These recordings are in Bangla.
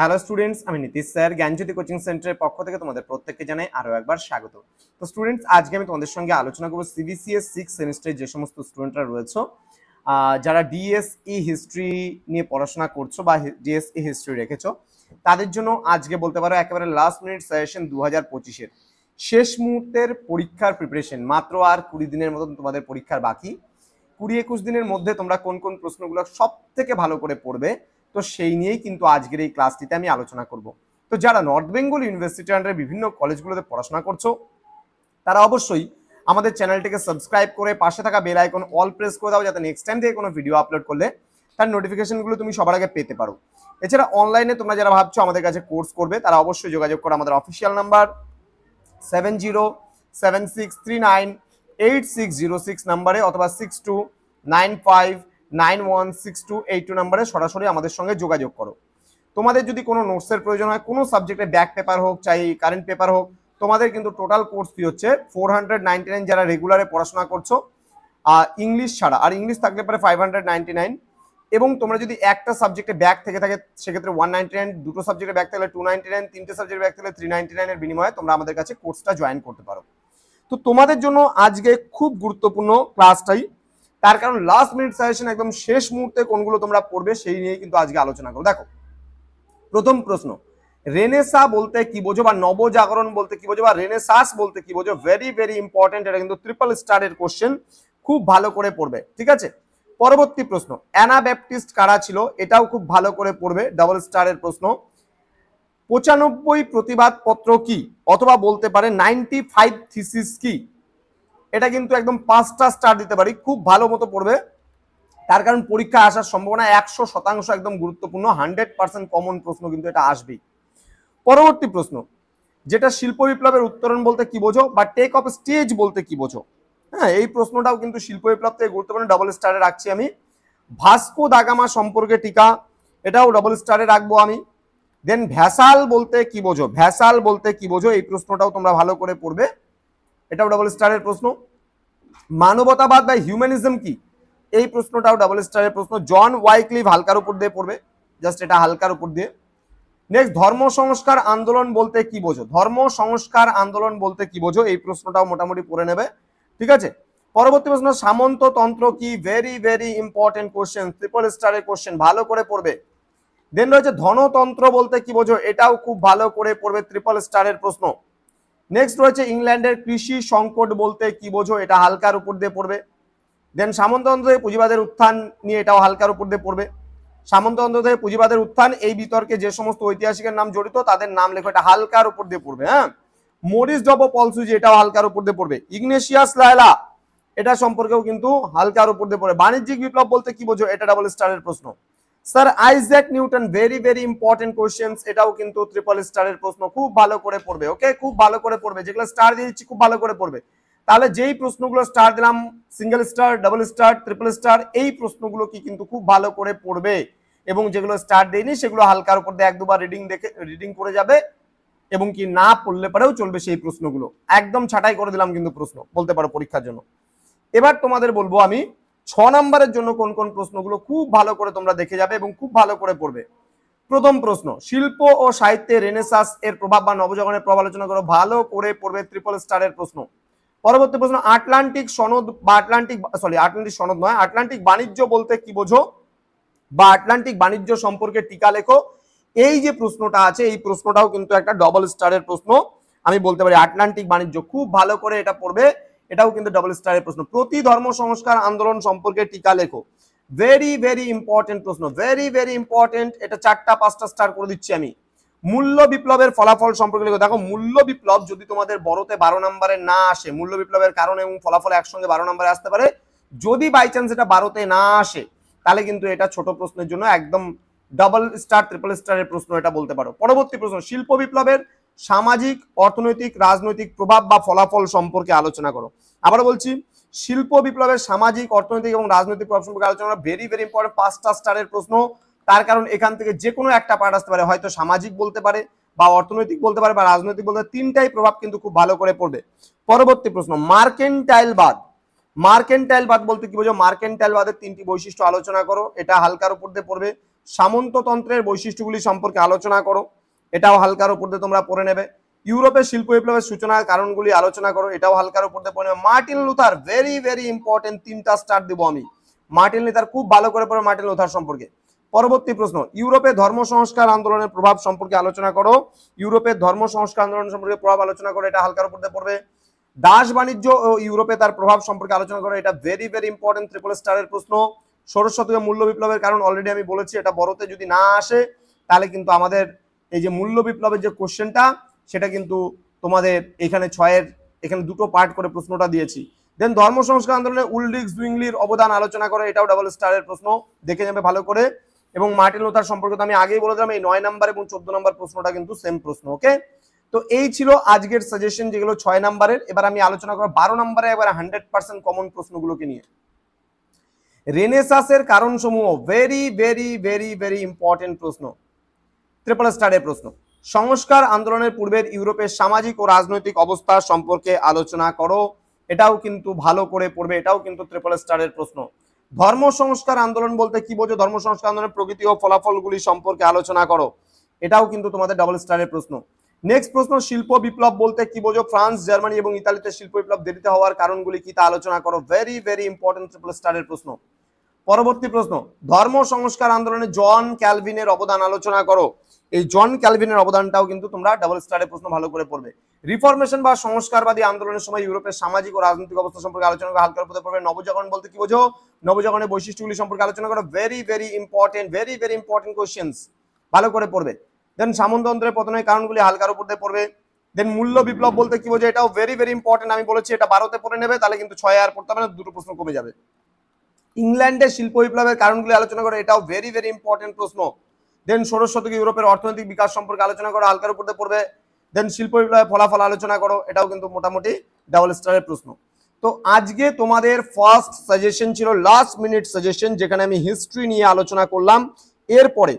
হ্যালো স্টুডেন্টস, আমি নীতিশ স্যার জ্ঞানজ্যোতি কোচিং সেন্টারের পক্ষ থেকে তোমাদের প্রত্যেককে জানাই আরো একবার স্বাগত। তো স্টুডেন্টস, আজকে আমি তোমাদের সঙ্গে আলোচনা করব সিবিসিএস 6 সেমিস্টারে যে সমস্ত স্টুডেন্টরা রয়েছে, যারা ডিএসই হিস্ট্রি নিয়ে পড়াশোনা করছো বা ডিএসই হিস্ট্রি রেখেছো, তাদের জন্য আজকে বলতে পারো একেবারে লাস্ট মিনিট সাজেশন 2025-এর শেষ মুহূর্তের পরীক্ষার প্রিপারেশন। মাত্র আর 20 দিনের মতন তোমাদের পরীক্ষার বাকি। 20-21 দিনের মধ্যে তোমরা কোন কোন প্রশ্নগুলো সব থেকে ভালো করে পড়বে, তো সেই নিয়েই কিন্তু আজকের এই ক্লাসটিতে আমি আলোচনা করব। তো যারা নর্থ বেঙ্গল ইউনিভার্সিটির আন্ডারে বিভিন্ন কলেজগুলোতে পড়াশোনা করছো, তারা অবশ্যই আমাদের চ্যানেলটিকে সাবস্ক্রাইব করে পাশে থাকা বেল আইকন অল প্রেস করে দাও, যাতে নেক্সট টাইম থেকে কোনো ভিডিও আপলোড করলে তার নোটিফিকেশনগুলো তুমি সবার আগে পেতে পারো। এছাড়া অনলাইনে তোমরা যারা ভাবছো আমাদের কাছে কোর্স করবে, তারা অবশ্যই যোগাযোগ করো আমাদের অফিসিয়াল নাম্বার 7076398606 নাম্বারে অথবা 6295916282 নাম্বারে সরাসরি আমাদের সঙ্গে যোগাযোগ করো। তোমাদের যদি কোনো নোটসের প্রয়োজন হয়, কোনো সাবজেক্টে ব্যাক পেপার হোক চাই কারেন্ট পেপার হোক, তোমাদের কিন্তু টোটাল কোর্স ফি হচ্ছে 499 যারা রেগুলারে পড়াশোনা করছো, ইংলিশ ছাড়া। আর ইংলিশ থাকলে পরে 599, এবং তোমরা যদি একটা সাবজেক্টে ব্যাক থেকে থাকে সেক্ষেত্রে 199, দুটো সাবজেক্টে ব্যাক থাকলে 299, তিনটে সাবজেক্টে ব্যাক থাকলে 399 এর বিনিময়ে তোমরা আমাদের কাছে কোর্সটা জয়েন করতে পারো। তো তোমাদের জন্য আজকে খুব গুরুত্বপূর্ণ ক্লাসটাই, তার কারণ লাস্ট মিনিট সাজেশন একদম শেষ মুহূর্তে কোনগুলো তোমরা পড়বে সেই নিয়ে কিন্তু আজকে আলোচনা করো। দেখো, প্রথম প্রশ্ন, রেনেসা বলতে কি বোঝো বা নবজাগরণ বলতে কি বোঝো বা রেনেসাস বলতে কি বোঝো? ভেরি ভেরি ইম্পর্টেন্ট, এটা কিন্তু ট্রিপল স্টারের কোশ্চেন, খুব ভালো করে পড়বে, ঠিক আছে। পরবর্তী প্রশ্ন, অ্যানাব্যাপটিস্ট কারা ছিল? এটাও খুব ভালো করে পড়বে, ডাবল স্টারের প্রশ্ন। 95 প্রতিবাদ পত্র কি, অথবা বলতে পারে 95 থিসিস কি? এটা কিন্তু একদম 5টা স্টার দিতে পারি, খুব ভালো মতো পড়বে, তার কারণ পরীক্ষা আসার সম্ভাবনা 100% একদম গুরুত্বপূর্ণ, 100% কমন প্রশ্ন কিন্তু এটা আসবেই। পরবর্তী প্রশ্ন, যেটা শিল্প বিপ্লবের উত্তরণ বলতে কি বোঝো বা টেক অফ স্টেজ বলতে কি বোঝো? হ্যাঁ, এই প্রশ্নটাও কিন্তু শিল্প বিপ্লব থেকে গুরুত্বপূর্ণ, ডাবল স্টারে রাখছি আমি। ভাস্কো দা গামা সম্পর্কে টিকা, এটাও ডাবল স্টারে রাখবো আমি। দেন ভ্যাসাল বলতে কি বোঝো? ভ্যাসাল বলতে কি বোঝো? এই প্রশ্নটাও তোমরা ভালো করে পড়বে, এটাও ডাবল স্টারের প্রশ্ন। মানবতাবাদ বা হিউম্যানিজম কি? এই প্রশ্নটাও ডাবল স্টারের প্রশ্ন। জন ওয়াইক্লিফ হালকার উপর দিয়ে পড়বে, জাস্ট এটা হালকার উপর দিয়ে। নেক্সট, ধর্ম সংস্কার আন্দোলন বলতে কি বোঝো? ধর্ম সংস্কার আন্দোলন বলতে কি বোঝো? এই প্রশ্নটাও মোটামুটি পড়ে নেবে, ঠিক আছে। পরবর্তী প্রশ্ন, সামন্ততন্ত্র কি? Very very important question, triple স্টারের কোশ্চেন, ভালো করে পড়বে। দেন রয়েছে ধনতন্ত্র বলতে কি বোঝো? এটাও খুব ভালো করে পড়বে, ট্রিপল স্টারের প্রশ্ন। নেক্সট রয়েছে ইংল্যান্ডের কৃষি সংকট বলতে কি বোঝো? এটা হালকার উপর দিয়ে পড়বে। দেন সামন্ততন্ত্র থেকে পুঁজিবাদের উত্থান নিয়ে, এটাও হালকার উপর দিয়ে পড়বে। সামন্ততন্ত্র থেকে পুঁজিবাদের উত্থান, এই বিতর্কে যে সমস্ত ঐতিহাসিকের নাম জড়িত তাদের নাম লেখো, এটা হালকার উপর দিয়ে পড়বে। হ্যাঁ, মরিস ডবো পলসুজি, এটাও হালকার উপর দিয়ে পড়বে। ইগনেশিয়াস লায়লা, এটা সম্পর্কেও কিন্তু হালকার উপর দিয়ে পড়বে। বাণিজ্যিক বিপ্লব বলতে কি বোঝো? এটা ডাবল স্টারের প্রশ্ন। Sir Isaac Newton, very very important questions, এটাও কিন্তু ট্রিপল স্টারের প্রশ্ন, খুব ভালো করে পড়বে। ওকে, খুব ভালো করে পড়বে, যেগুলো স্টার দিয়ে দিচ্ছি খুব ভালো করে পড়বে। তাহলে যেই প্রশ্নগুলো স্টার দিলাম, single star, double star, triple star, এই প্রশ্নগুলো কি কিন্তু খুব ভালো করে পড়বে, এবং যেগুলো স্টার দেয়নি সেগুলো হালকার উপর দিয়ে 1-2 বার রিডিং করে যাবে, এবং কি না পড়লে পরেও চলবে সেই প্রশ্নগুলো, একদম ছাঁটাই করে দিলাম কিন্তু প্রশ্ন বলতে পারো পরীক্ষার জন্য। এবার তোমাদের বলবো আমি 6 নম্বরের জন্য কোন কোন প্রশ্নগুলো খুব ভালো করে তোমরা দেখে যাবে এবং খুব ভালো করে পড়বে। প্রথম প্রশ্ন, শিল্প ও সাহিত্যে রেনেসাস এর প্রভাব বা নবজাগরণের প্রভাব আলোচনা করো, ভালো করে পড়বে, ট্রিপল স্টারের প্রশ্ন। পরবর্তী প্রশ্ন, আটলান্টিক সনদ বা আটলান্টিক সনদ নয়, আটলান্টিক বাণিজ্য বলতে কি বোঝো বা আটলান্টিক বাণিজ্য সম্পর্কে টিকা লেখো। এই যে প্রশ্নটা আছে, এই প্রশ্নটাও কিন্তু একটা ডবল স্টারের প্রশ্ন, আমি বলতে পারি। আটলান্টিক বাণিজ্য খুব ভালো করে এটা পড়বে, এটাও কিন্তু ডবল স্টারের প্রশ্ন। প্রতি ধর্ম সংস্কার আন্দোলন সম্পর্কে টিকা লেখো, ভেরি ভেরি ইম্পর্টেন্ট প্রশ্ন, ভেরি ভেরি ইম্পর্টেন্ট, এটা 4টা-5টা স্টার করে দিচ্ছি আমি। মূল্য বিপ্লবের ফলাফল সম্পর্কে লেখো। দেখো, মূল্য বিপ্লব যদি তোমাদের বড়তে 12 নম্বরে না আসে, মূল্য বিপ্লবের কারণ এবং ফলাফল একসঙ্গে 12 নম্বরে আসতে পারে, যদি বাই চান্স এটা 12তে না আসে, তাহলে কিন্তু এটা ছোট প্রশ্নের জন্য একদম ডাবল স্টার, ট্রিপল স্টারের প্রশ্ন, এটা বলতে পারো। পরবর্তী প্রশ্ন, শিল্প বিপ্লবের সামাজিক, অর্থনৈতিক, রাজনৈতিক প্রভাব বা ফলাফল সম্পর্কে আলোচনা করো। আবার বলছি, শিল্প বিপ্লবের সামাজিক, অর্থনৈতিক এবং রাজনৈতিক প্রভাব সম্পর্কে আলোচনা করো, ভেরি ভেরি ইম্পর্টেন্ট, 5টা স্টারের প্রশ্ন, তার কারণ এখান থেকে যে কোনো একটা পার্ট আসতে পারে, হয়তো সামাজিক বলতে পারে বা অর্থনৈতিক বলতে পারে বা রাজনৈতিক বলতে পারে, 3টাই প্রভাব কিন্তু খুব ভালো করে পড়বে। পরবর্তী প্রশ্ন, মার্কেন্টাইলবাদ, মার্কেন্টাইলবাদ বলতে কি বোঝো? মার্কেন্টাইলবাদের 3টি বৈশিষ্ট্য আলোচনা করো, এটা হালকার উপর দিয়ে পড়বে। সামন্ততন্ত্রের বৈশিষ্ট্যগুলি সম্পর্কে আলোচনা করো, এটাও হালকার উপর দিয়ে তোমরা পড়ে নেবে। ইউরোপের শিল্প বিপ্লবের সূচনার কারণগুলি আলোচনা করো, এটাও হালকার উপর দিয়ে পড়ে নেবে। Martin Luther, very very important, 3টা স্টার দিব আমি। মার্টিন লুথার খুব ভালো করে পড়ে মার্টিন লুথার সম্পর্কে। পরবর্তী প্রশ্ন, ইউরোপে ধর্ম সংস্কার আন্দোলনের প্রভাব সম্পর্কে আলোচনা করো। ইউরোপের ধর্ম সংস্কার আন্দোলন সম্পর্কে প্রভাব আলোচনা করো, এটা হালকার উপর দিয়ে পড়বে। দাস বাণিজ্য ও ইউরোপে তার প্রভাব সম্পর্কে আলোচনা করো, এটা ভেরি ভেরি ইম্পর্টেন্ট, 3 স্টারের প্রশ্ন। ষোড়শ শতকে মূল্য বিপ্লবের কারণ অলরেডি আমি বলেছি, এটা বড়তে যদি না আসে তাহলে কিন্তু আমাদের এই যে মূল্য বিপ্লবের যে কোশ্চেনটা সেটা কিন্তু তোমাদের এখানে 6-এর এখানে 2টো পার্ট করে প্রশ্নটা দিয়েছি। দেন ধর্ম সংস্কার আন্দোলনে উলরিখ জুইংলির অবদান আলোচনা করে, এটাও ডাবল স্টারের প্রশ্ন, দেখে যাবে ভালো করে। এবং মার্টিন লুথার সম্পর্কে তো আমি আগেই বলে দিলাম, এই 9 নাম্বার এবং 14 নাম্বার প্রশ্নটা কিন্তু সেম প্রশ্ন। ওকে, তো এই ছিল আজকের সাজেশন যেগুলো 6 নাম্বারের। এবার আমি আলোচনা করব 12 নাম্বারে এবার 100% কমন প্রশ্নগুলোকে নিয়ে। রেনেসাঁসের কারণসমূহ, very very very very important প্রশ্ন, 3 স্টারের প্রশ্ন। সংস্কার আন্দোলনের পূর্বের ইউরোপের সামাজিক ও রাজনৈতিক অবস্থা সম্পর্কে আলোচনা করো, এটাও কিন্তু ভালো করে পড়বে, এটাও কিন্তু 3 স্টারের প্রশ্ন। ধর্ম সংস্কার আন্দোলন বলতে কি বোঝো, ধর্ম সংস্কার আন্দোলনের প্রকৃতি ও ফলাফলগুলি সম্পর্কে আলোচনা করো, এটাও কিন্তু তোমাদের ডাবল স্টারের প্রশ্ন। নেক্সট প্রশ্ন, শিল্প বিপ্লব বলতে কি বোঝো, ফ্রান্স, জার্মানি এবং ইতালিতে শিল্প বিপ্লব দেরিতে হওয়ার কারণগুলি কি তা আলোচনা করো, ভেরি ভেরি ইম্পর্টেন্ট, 3 স্টারের প্রশ্ন। পরবর্তী প্রশ্ন, ধর্ম সংস্কার আন্দোলনে জন ক্যালভিনের অবদান আলোচনা করো, এই জন ক্যালভিনের অবদানটাও কিন্তু তোমরা ডাবল স্টারের প্রশ্ন ভালো করে পড়বে। রিফরমেশন বা সংস্কারবাদী আন্দোলনের সময় ইউরোপের সামাজিক ও রাজনৈতিক অবস্থা সম্পর্কে আলোচনা করে, হালকার উপরে পড়বে। নবজাগরণ বলতে কি বোঝো, নবজাগরণের বৈশিষ্ট্যগুলি সম্পর্কে আলোচনা করো, very very important, very very important questions, ভালো করে পড়বে। দেন সামন্ততন্ত্রের পতনের কারণগুলি হালকার উপর দিয়ে পড়বে। দেন মূল্য বিপ্লব বলতে কি বোঝো, এটাও ভেরি ভেরি ইম্পর্টেন্ট, আমি বলেছি এটা 12তে পড়ে নেবে, তাহলে কিন্তু 6 আর পড়তে হবে না, 2টো প্রশ্ন কমে যাবে। ইংল্যান্ডের শিল্প বিপ্লবের কারণগুলি আলোচনা করে, এটাও ভেরি ভেরি ইম্পর্টেন্ট প্রশ্ন। দেন ষোড়শ শতকে ইউরোপের অর্থনৈতিক বিকাশ সম্পর্কে আলোচনা করো, হালকার উপর দিয়ে পড়বে। দেন শিল্প বিপ্লবের ফলাফল আলোচনা করো, এটাও কিন্তু মোটামুটি ডাবল স্টারের প্রশ্ন। তো আজকে তোমাদের ফার্স্ট সাজেশন ছিল লাস্ট মিনিট সাজেশন, যেখানে আমি হিস্ট্রি নিয়ে আলোচনা করলাম। এরপরে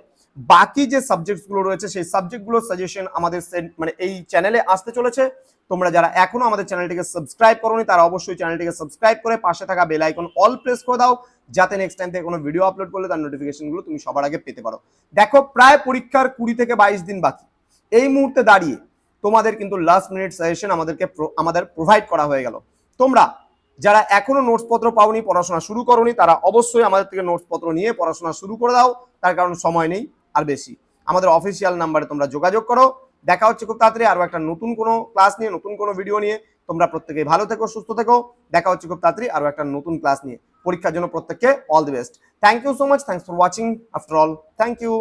বাকি যে সাবজেক্টগুলো রয়েছে সেই সাবজেক্টগুলোর সাজেশন আমাদের মানে এই চ্যানেলে আসতে চলেছে। তোমরা যারা এখনো আমাদের চ্যানেলটিকে সাবস্ক্রাইব করোনি তারা অবশ্যই চ্যানেলটিকে সাবস্ক্রাইব করে পাশে থাকা বেল আইকন অল প্রেস করে দাও, যাতে নেক্সট টাইম থেকে কোনো ভিডিও আপলোড করলে তার নোটিফিকেশনগুলো তুমি সবার আগে পেতে পারো। দেখো প্রায় পরীক্ষার 20 থেকে 22 দিন বাকি, এই মুহূর্তে দাঁড়িয়ে তোমাদের কিন্তু লাস্ট মিনিট সাজেশন আমাদের প্রোভাইড করা হয়ে গেল। তোমরা যারা এখনো নোটস পত্র পাওনি, পড়াশোনা শুরু করোনি, তারা অবশ্যই আমাদের থেকে নোটস পত্র নিয়ে পড়াশোনা শুরু করে দাও, তার কারণ সময় নেই আর বেশি। আমাদের অফিসিয়াল নাম্বারে তোমরা যোগাযোগ করো। দেখা হচ্ছে খুব তাড়াতাড়ি আরো একটা নতুন কোনো ক্লাস নিয়ে, নতুন কোনো ভিডিও নিয়ে। তোমরা প্রত্যেকেই ভালো থেকো, সুস্থ থেকো। দেখা হচ্ছে খুব তাড়াতাড়ি আরো একটা নতুন ক্লাস নিয়ে। পরীক্ষার জন্য প্রত্যেককে all the best. Thank you so much, thanks for watching after all, thank you.